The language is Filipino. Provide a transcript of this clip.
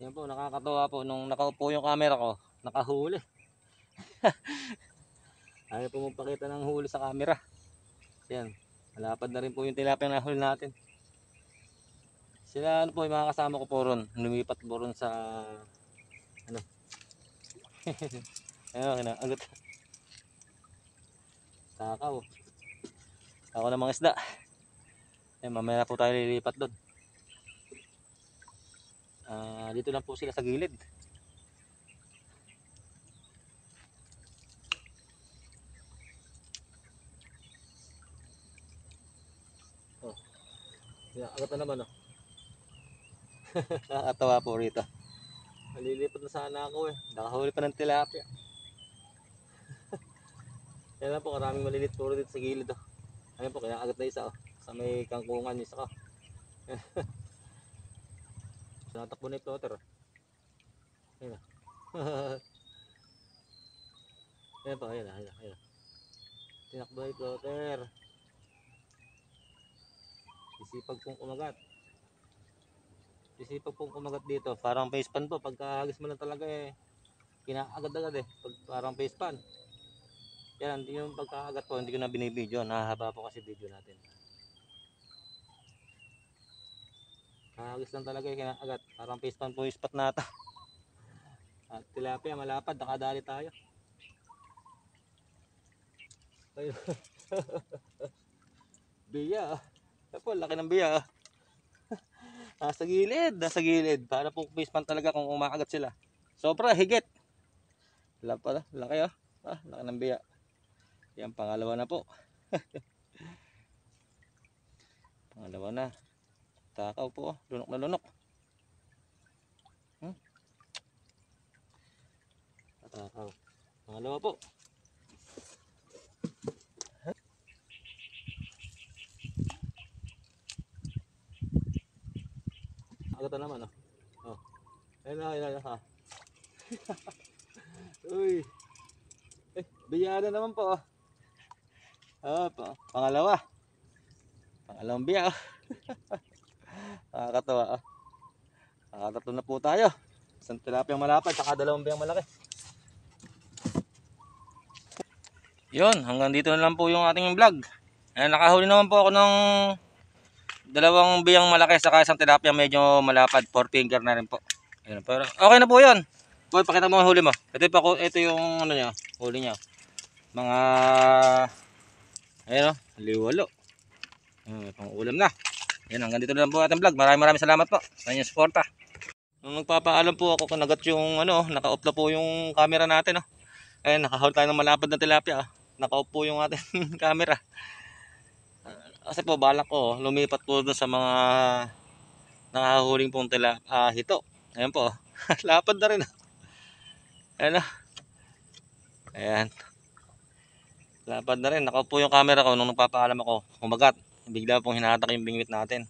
Yan po, nakakatawa po. Nung nakaupo yung camera ko, nakahuli. Ayaw po magpakita ng huli sa camera. Yan. Malapad na rin po yung tilapia na huli natin. Sila ano po, yung mga kasama ko po ron. Lumipat po ron sa ano. Ayun, kinaagot. Takaw. Ako ng mga isda. Yan, mamaya po tayo lilipat doon. Dito lang po sila sa gilid. Oh. Kinaagot na naman oh. Nakakatawa po rito. Malilipat na sana ako eh. Nakahuli pa ng tilapia. Yan lang po, karaming malilit puro dito sa gilid oh. Ayun po, kinakagat na isa oh. Sa may kangkungan isa ka. Natakbo na yung plotter. Ayun na. Ayun po, ayun na, ayun na, ayun na. Tinakbo na yung plotter. Isipag pong kumagat. Isipag pong kumagat dito. Parang face pan po. Pagkahagis mo lang talaga eh. Kinaagad-agad eh. Parang face pan. Yan, hindi yung pagkakagat po. Hindi ko na binibideo. Nahahaba po kasi video natin. Kahagis lang talaga eh. Kinaagat. Parang face pan po yung spot nata. At tilapia malapad. Nakadali tayo. Ayun. Biya. Ako, laki ng biya. Nasa gilid. Nasa gilid. Para po face pan talaga kung umakagat sila. Sobra higit. Wala pala. Laki oh. Laki ng biya. Yan, pangalawa na po. Pangalawa na. Takaw po. Lunok na lunok. Takaw. Pangalawa po. Agad na naman oh. Oh. Ayun na, ayun na ha. Uy. Biya na naman po oh. Pangalawa. Pangalawang biya oh. Nakakatawa oh. Nakatatlo na po tayo. Isang tilapiyang malapad, saka dalawang biyang malaki. Yun, hanggang dito na lang po yung ating vlog. Ayan, nakahuli naman po ako ng dalawang biyang malaki, saka isang tilapiyang medyo malapad. 4 finger na rin po. Ayan, pero okay na po yun. Boy, pakita mo ang huli mo. Ito yung ano niya, huli niya. Mga ayun oh, liwalo. Pang ulam na. Ayan, hanggang dito na lang po ating vlog. Maraming salamat po sa inyong suporta. Nung nagpapaalam po ako, kanagat yung ano, naka-off na po yung camera natin oh. Ayan, nakahuli tayo ng malapad na tilapia oh. Naka-off po yung ating camera. Kasi po balak ko lumipat po doon sa mga nakahuling pong hito. Ayan po. Lapad na rin. Ayan. Ayan. Lapad na rin. Naka po yung camera ko nung nagpapaalam ako. Kumagat. Bigla pong hinahatak yung bingwit natin.